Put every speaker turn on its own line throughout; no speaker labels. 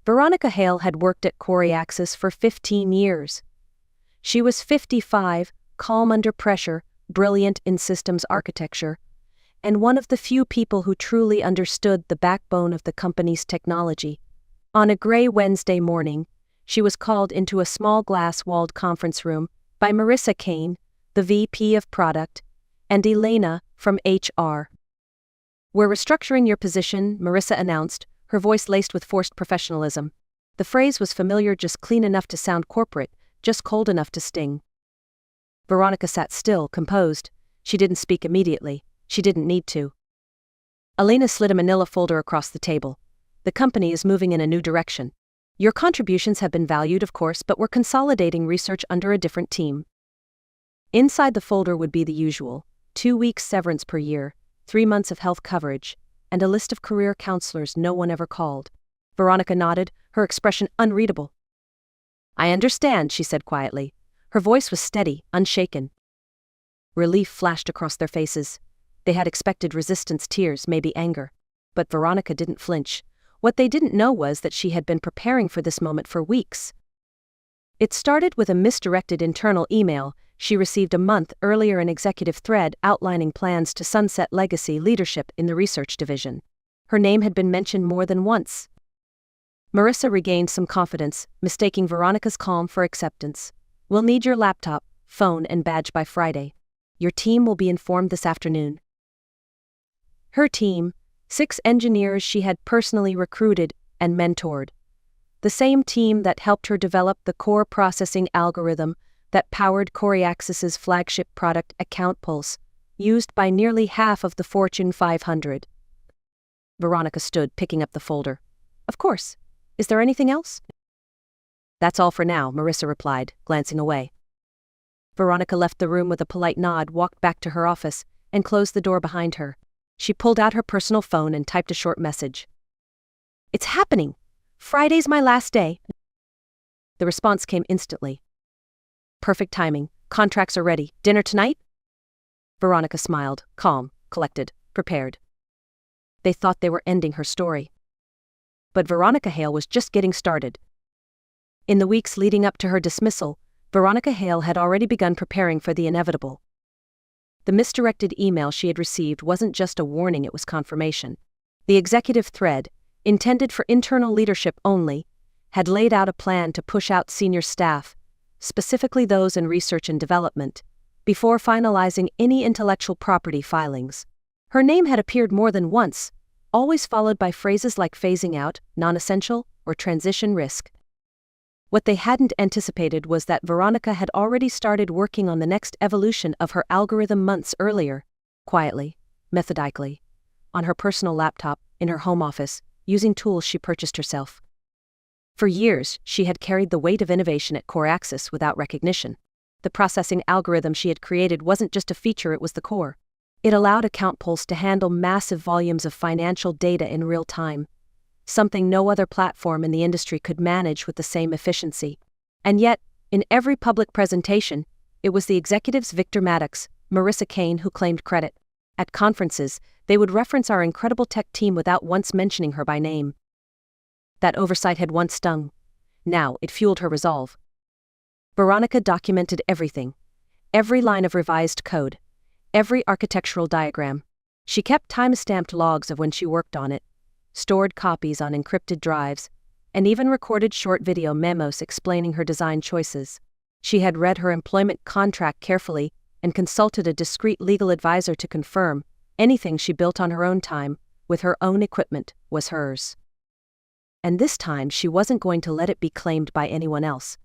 Veronica Hale had worked at Coreaxis for 15 years. She was 55, calm under pressure, brilliant in systems architecture, and one of the few people who truly understood the backbone of the company's technology. On a gray Wednesday morning, she was called into a small glass-walled conference room by Marissa Kane, the VP of Product, and Elena from HR. "We're restructuring your position," Marissa announced, her voice laced with forced professionalism. The phrase was familiar, just clean enough to sound corporate, just cold enough to sting. Veronica sat still, composed. She didn't speak immediately. She didn't need to. Elena slid a manila folder across the table. "The company is moving in a new direction. Your contributions have been valued, of course, but we're consolidating research under a different team." Inside the folder would be the usual: 2 weeks severance per year, 3 months of health coverage, and a list of career counselors no one ever called. Veronica nodded, her expression unreadable. "I understand," she said quietly. Her voice was steady, unshaken. Relief flashed across their faces. They had expected resistance, tears, maybe anger. But Veronica didn't flinch. What they didn't know was that she had been preparing for this moment for weeks. It started with a misdirected internal email she received a month earlier, an executive thread outlining plans to sunset legacy leadership in the research division. Her name had been mentioned more than once. Marissa regained some confidence, mistaking Veronica's calm for acceptance. "We'll need your laptop, phone, and badge by Friday. Your team will be informed this afternoon." Her team, 6 engineers she had personally recruited and mentored. The same team that helped her develop the core processing algorithm that powered Coreaxis's flagship product, Account Pulse, used by nearly half of the Fortune 500. Veronica stood, picking up the folder. "Of course. Is there anything else?" "That's all for now," Marissa replied, glancing away. Veronica left the room with a polite nod, walked back to her office, and closed the door behind her. She pulled out her personal phone and typed a short message. "It's happening! Friday's my last day." The response came instantly. "Perfect timing. Contracts are ready. Dinner tonight?" Veronica smiled, calm, collected, prepared. They thought they were ending her story. But Veronica Hale was just getting started. In the weeks leading up to her dismissal, Veronica Hale had already begun preparing for the inevitable. The misdirected email she had received wasn't just a warning, it was confirmation. The executive thread, intended for internal leadership only, had laid out a plan to push out senior staff, specifically those in research and development, before finalizing any intellectual property filings. Her name had appeared more than once, always followed by phrases like phasing out, non-essential, or transition risk. What they hadn't anticipated was that Veronica had already started working on the next evolution of her algorithm months earlier, quietly, methodically, on her personal laptop, in her home office, using tools she purchased herself. For years, she had carried the weight of innovation at Coreaxis without recognition. The processing algorithm she had created wasn't just a feature, it was the core. It allowed Account Pulse to handle massive volumes of financial data in real time, something no other platform in the industry could manage with the same efficiency. And yet, in every public presentation, it was the executives Victor Maddox, Marissa Kane who claimed credit. At conferences, they would reference our incredible tech team without once mentioning her by name. That oversight had once stung. Now it fueled her resolve. Veronica documented everything. Every line of revised code. Every architectural diagram. She kept time-stamped logs of when she worked on it, stored copies on encrypted drives, and even recorded short video memos explaining her design choices. She had read her employment contract carefully and consulted a discreet legal advisor to confirm anything she built on her own time, with her own equipment, was hers. And this time she wasn't going to let it be claimed by anyone else.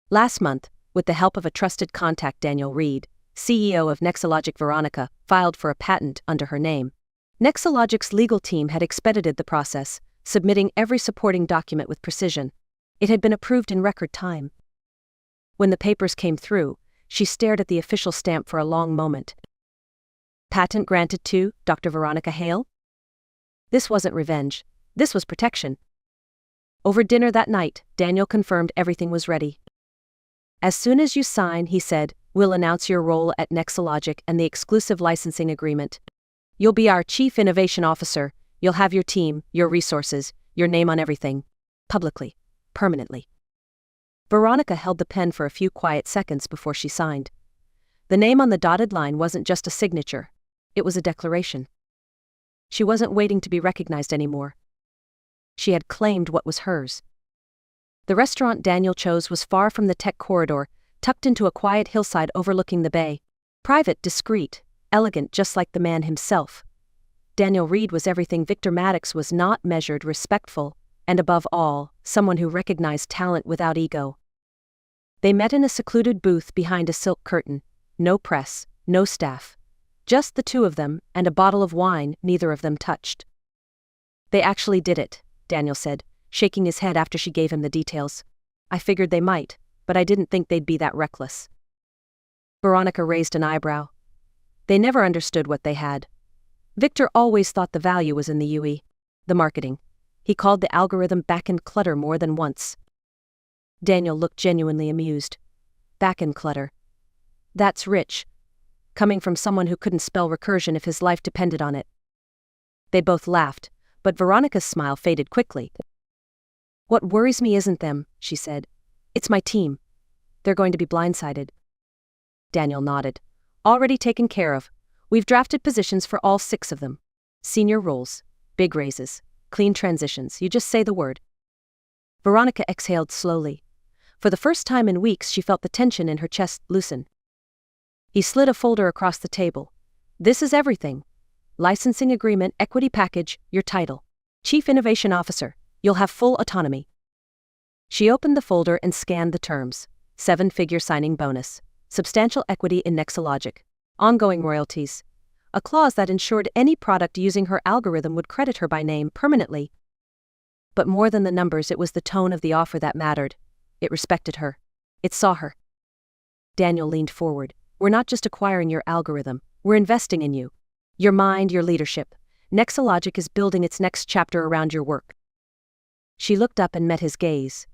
Last month, with the help of a trusted contact, Daniel Reed, CEO of Nexalogic, Veronica filed for a patent under her name. Nexalogic's legal team had expedited the process, submitting every supporting document with precision. It had been approved in record time. When the papers came through, she stared at the official stamp for a long moment. "Patent granted to Dr. Veronica Hale?" This wasn't revenge. This was protection. Over dinner that night, Daniel confirmed everything was ready. "As soon as you sign," he said, "we'll announce your role at Nexalogic and the exclusive licensing agreement. You'll be our Chief Innovation Officer, you'll have your team, your resources, your name on everything." Publicly. Permanently. Veronica held the pen for a few quiet seconds before she signed. The name on the dotted line wasn't just a signature. It was a declaration. She wasn't waiting to be recognized anymore. She had claimed what was hers. The restaurant Daniel chose was far from the tech corridor, tucked into a quiet hillside overlooking the bay. Private, discreet, elegant, just like the man himself. Daniel Reed was everything Victor Maddox was not: measured, respectful, and above all, someone who recognized talent without ego. They met in a secluded booth behind a silk curtain. No press, no staff. Just the two of them, and a bottle of wine neither of them touched. "They actually did it," Daniel said, shaking his head after she gave him the details. "I figured they might, but I didn't think they'd be that reckless." Veronica raised an eyebrow. They never understood what they had. Victor always thought the value was in the UE, the marketing. He called the algorithm back-end clutter more than once. Daniel looked genuinely amused. Back-end clutter. That's rich. Coming from someone who couldn't spell recursion if his life depended on it. They both laughed, but Veronica's smile faded quickly. "What worries me isn't them," she said. "It's my team. They're going to be blindsided." Daniel nodded. "Already taken care of. We've drafted positions for all 6 of them. Senior roles, big raises, clean transitions. You just say the word." Veronica exhaled slowly. For the first time in weeks, she felt the tension in her chest loosen. He slid a folder across the table. "This is everything. Licensing agreement, equity package, your title. Chief Innovation Officer. You'll have full autonomy." She opened the folder and scanned the terms. 7-figure signing bonus. Substantial equity in Nexalogic. Ongoing royalties. A clause that ensured any product using her algorithm would credit her by name permanently. But more than the numbers, it was the tone of the offer that mattered. It respected her. It saw her. Daniel leaned forward. "We're not just acquiring your algorithm, we're investing in you. Your mind, your leadership. Nexalogic is building its next chapter around your work." She looked up and met his gaze.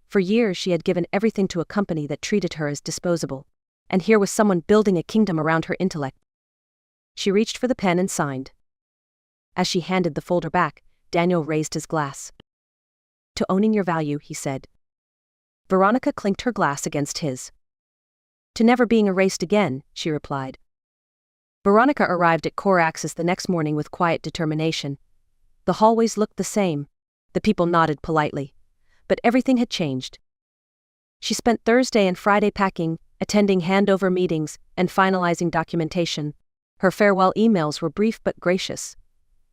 For years she had given everything to a company that treated her as disposable. And here was someone building a kingdom around her intellect. She reached for the pen and signed. As she handed the folder back, Daniel raised his glass. "To owning your value," he said. Veronica clinked her glass against his. "To never being erased again," she replied. Veronica arrived at Core Axis the next morning with quiet determination. The hallways looked the same. The people nodded politely. But everything had changed. She spent Thursday and Friday packing, attending handover meetings, and finalizing documentation. Her farewell emails were brief but gracious.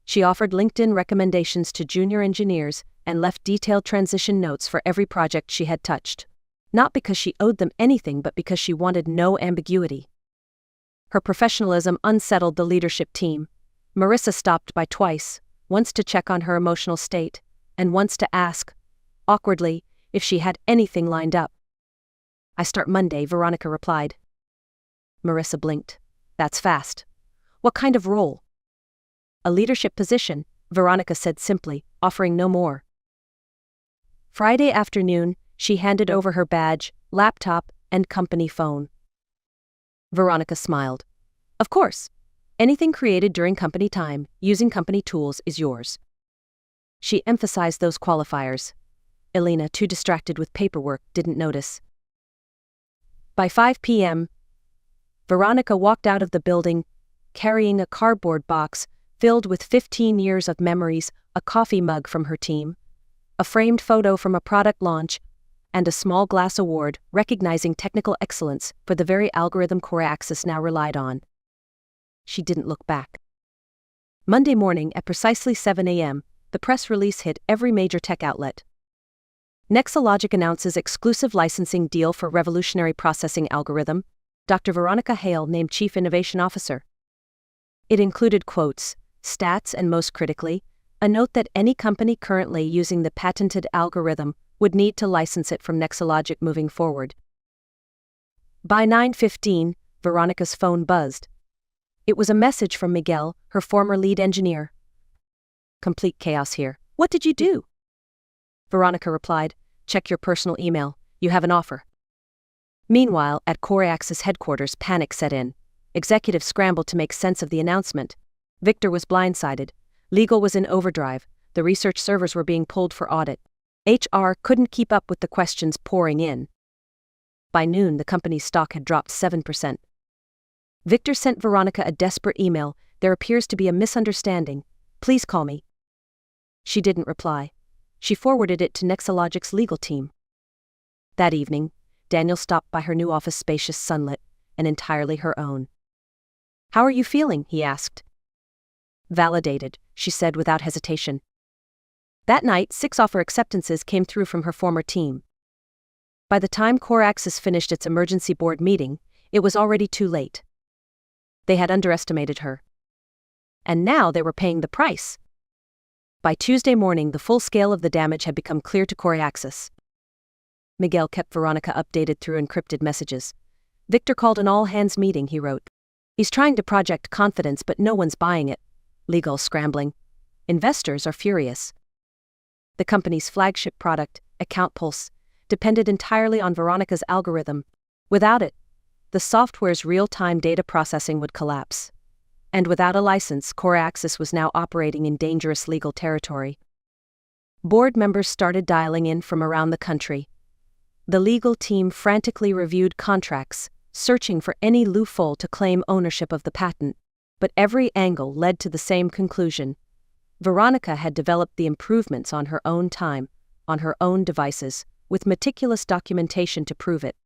She offered LinkedIn recommendations to junior engineers and left detailed transition notes for every project she had touched. Not because she owed them anything, but because she wanted no ambiguity. Her professionalism unsettled the leadership team. Marissa stopped by twice, once to check on her emotional state, and once to ask, awkwardly, if she had anything lined up. "I start Monday," Veronica replied. Marissa blinked. "That's fast. What kind of role?" "A leadership position," Veronica said simply, offering no more. Friday afternoon, she handed over her badge, laptop, and company phone. Veronica smiled. "Of course. Anything created during company time, using company tools, is yours." She emphasized those qualifiers. Elena, too distracted with paperwork, didn't notice. By 5 p.m., Veronica walked out of the building, carrying a cardboard box filled with 15 years of memories, a coffee mug from her team, a framed photo from a product launch, and a small glass award recognizing technical excellence for the very algorithm Core Axis now relied on. She didn't look back. Monday morning at precisely 7 a.m., the press release hit every major tech outlet. Nexalogic announces exclusive licensing deal for revolutionary processing algorithm, Dr. Veronica Hale named Chief Innovation Officer. It included quotes, stats, and most critically, a note that any company currently using the patented algorithm would need to license it from Nexalogic moving forward. By 9:15, Veronica's phone buzzed. It was a message from Miguel, her former lead engineer. "Complete chaos here. What did you do?" Veronica replied, "Check your personal email. You have an offer." Meanwhile, at Core Axis headquarters, panic set in. Executives scrambled to make sense of the announcement. Victor was blindsided. Legal was in overdrive. The research servers were being pulled for audit. HR couldn't keep up with the questions pouring in. By noon, the company's stock had dropped 7%. Victor sent Veronica a desperate email. "There appears to be a misunderstanding. Please call me." She didn't reply. She forwarded it to Nexalogic's legal team. That evening, Daniel stopped by her new office, spacious, sunlit, and entirely her own. "How are you feeling?" he asked. "Validated," she said without hesitation. That night, 6 offer acceptances came through from her former team. By the time Coraxis finished its emergency board meeting, it was already too late. They had underestimated her. And now they were paying the price. By Tuesday morning, the full scale of the damage had become clear to Coraxis. Miguel kept Veronica updated through encrypted messages. "Victor called an all-hands meeting," he wrote. "He's trying to project confidence, but no one's buying it. Legal scrambling. Investors are furious." The company's flagship product, Account Pulse, depended entirely on Veronica's algorithm. Without it, the software's real-time data processing would collapse. And without a license, Coraxis was now operating in dangerous legal territory. Board members started dialing in from around the country. The legal team frantically reviewed contracts, searching for any loophole to claim ownership of the patent, but every angle led to the same conclusion. Veronica had developed the improvements on her own time, on her own devices, with meticulous documentation to prove it.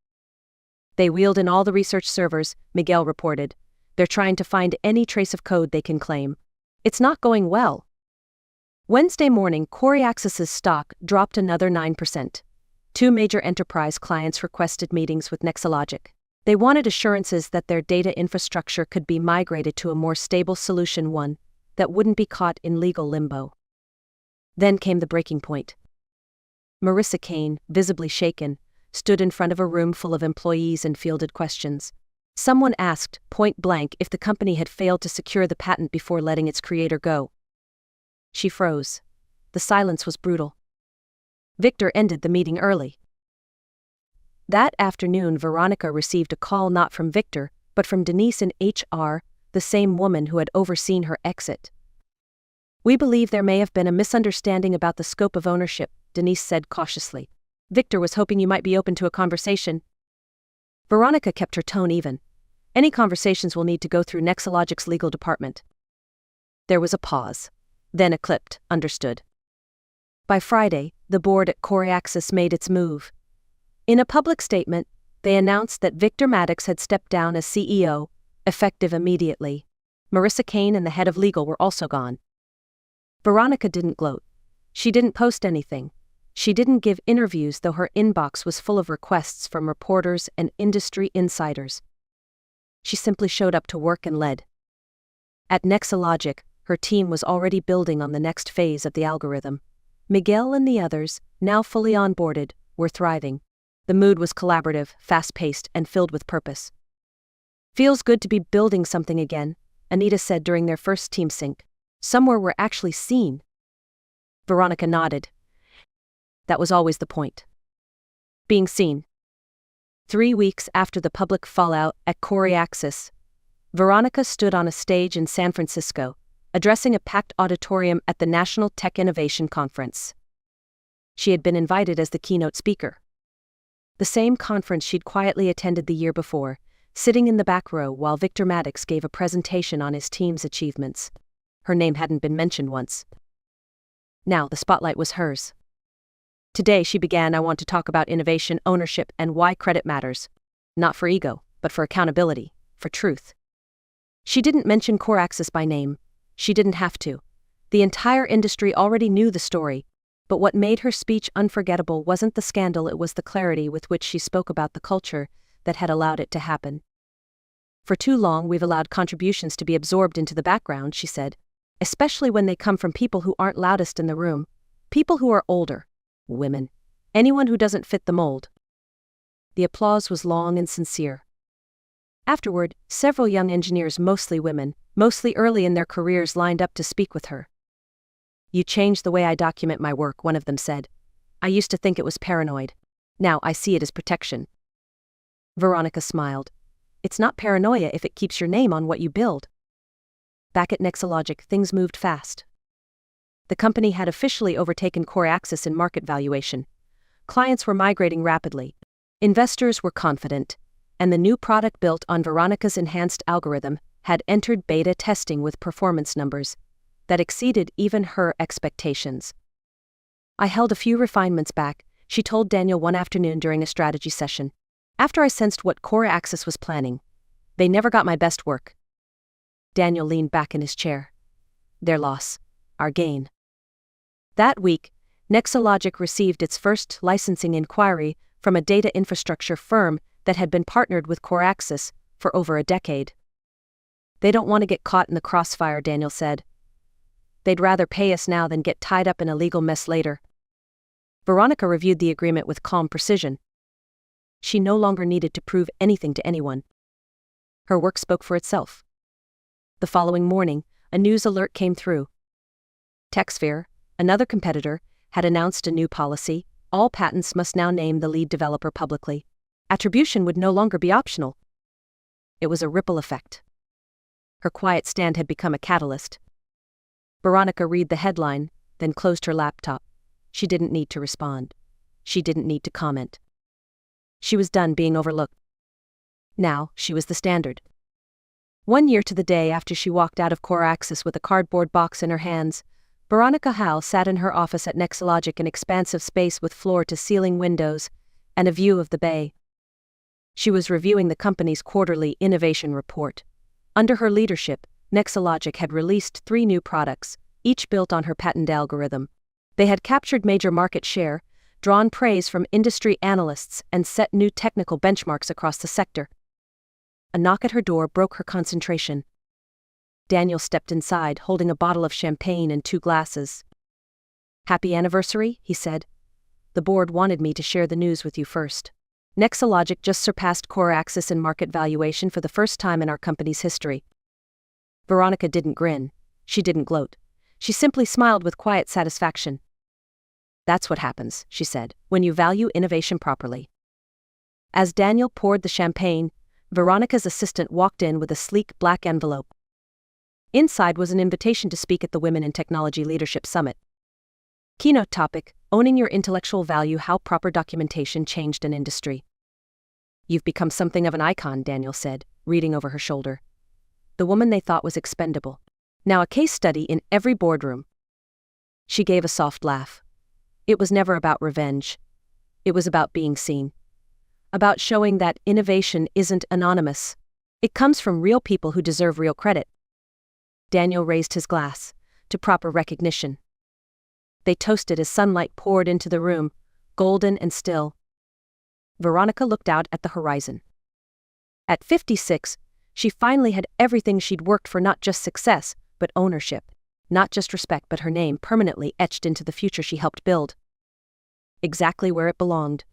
"They wheeled in all the research servers," Miguel reported. "They're trying to find any trace of code they can claim. It's not going well." Wednesday morning, Coraxis's stock dropped another 9%. 2 major enterprise clients requested meetings with Nexalogic. They wanted assurances that their data infrastructure could be migrated to a more stable solution, one that wouldn't be caught in legal limbo. Then came the breaking point. Marissa Kane, visibly shaken, stood in front of a room full of employees and fielded questions. Someone asked, point blank, if the company had failed to secure the patent before letting its creator go. She froze. The silence was brutal. Victor ended the meeting early. That afternoon, Veronica received a call not from Victor, but from Denise in HR, the same woman who had overseen her exit. "We believe there may have been a misunderstanding about the scope of ownership," Denise said cautiously. "Victor was hoping you might be open to a conversation." Veronica kept her tone even. "Any conversations will need to go through Nexalogic's legal department." There was a pause. Then a clipped, "Understood." By Friday, the board at Coraxis made its move. In a public statement, they announced that Victor Maddox had stepped down as CEO, effective immediately. Marissa Kane and the head of legal were also gone. Veronica didn't gloat. She didn't post anything. She didn't give interviews, though her inbox was full of requests from reporters and industry insiders. She simply showed up to work and led. At Nexalogic, her team was already building on the next phase of the algorithm. Miguel and the others, now fully onboarded, were thriving. The mood was collaborative, fast-paced, and filled with purpose. "Feels good to be building something again," Anita said during their first team sync. "Somewhere we're actually seen." Veronica nodded. That was always the point. Being seen. 3 weeks after the public fallout at Coraxis, Veronica stood on a stage in San Francisco, addressing a packed auditorium at the National Tech Innovation Conference. She had been invited as the keynote speaker. The same conference she'd quietly attended the year before, sitting in the back row while Victor Maddox gave a presentation on his team's achievements. Her name hadn't been mentioned once. Now the spotlight was hers. Today she began, "I want to talk about innovation, ownership, and why credit matters. Not for ego, but for accountability, for truth." She didn't mention Coraxis by name. She didn't have to. The entire industry already knew the story, but what made her speech unforgettable wasn't the scandal, it was the clarity with which she spoke about the culture that had allowed it to happen. "For too long we've allowed contributions to be absorbed into the background," she said, "especially when they come from people who aren't loudest in the room, people who are older, women, anyone who doesn't fit the mold." The applause was long and sincere. Afterward, several young engineers, mostly women, mostly early in their careers, lined up to speak with her. "You changed the way I document my work," one of them said. "I used to think it was paranoid. Now I see it as protection." Veronica smiled. "It's not paranoia if it keeps your name on what you build." Back at Nexalogic, things moved fast. The company had officially overtaken CoreAxis in market valuation. Clients were migrating rapidly. Investors were confident. And the new product built on Veronica's enhanced algorithm had entered beta testing with performance numbers that exceeded even her expectations. I held a few refinements back, she told Daniel one afternoon during a strategy session. After I sensed what CoreAxis was planning. They never got my best work. Daniel leaned back in his chair. Their loss. Our gain. That week, Nexalogic received its first licensing inquiry from a data infrastructure firm that had been partnered with CoreAxis for over a decade. They don't want to get caught in the crossfire, Daniel said. They'd rather pay us now than get tied up in a legal mess later. Veronica reviewed the agreement with calm precision. She no longer needed to prove anything to anyone. Her work spoke for itself. The following morning, a news alert came through. TechSphere, another competitor, had announced a new policy. All patents must now name the lead developer publicly. Attribution would no longer be optional. It was a ripple effect. Her quiet stand had become a catalyst. Veronica read the headline, then closed her laptop. She didn't need to respond. She didn't need to comment. She was done being overlooked. Now, she was the standard. 1 year to the day after she walked out of CoreAxis with a cardboard box in her hands, Veronica Howe sat in her office at Nexalogic, an expansive space with floor-to-ceiling windows and a view of the bay. She was reviewing the company's quarterly innovation report. Under her leadership, Nexalogic had released 3 new products, each built on her patent algorithm. They had captured major market share, drawn praise from industry analysts, and set new technical benchmarks across the sector. A knock at her door broke her concentration. Daniel stepped inside, holding a bottle of champagne and 2 glasses. "Happy anniversary," he said. "The board wanted me to share the news with you first. Nexalogic just surpassed CoreAxis in market valuation for the first time in our company's history." Veronica didn't grin. She didn't gloat. She simply smiled with quiet satisfaction. "That's what happens," she said, "when you value innovation properly." As Daniel poured the champagne, Veronica's assistant walked in with a sleek black envelope. Inside was an invitation to speak at the Women in Technology Leadership Summit. Keynote topic: Owning Your Intellectual Value, How Proper Documentation Changed an Industry. "You've become something of an icon," Daniel said, reading over her shoulder. The woman they thought was expendable. Now a case study in every boardroom. She gave a soft laugh. It was never about revenge. It was about being seen. About showing that innovation isn't anonymous. It comes from real people who deserve real credit. Daniel raised his glass to proper recognition. They toasted as sunlight poured into the room, golden and still. Veronica looked out at the horizon. At 56, she finally had everything she'd worked for, not just success, but ownership. Not just respect, but her name permanently etched into the future she helped build. Exactly where it belonged.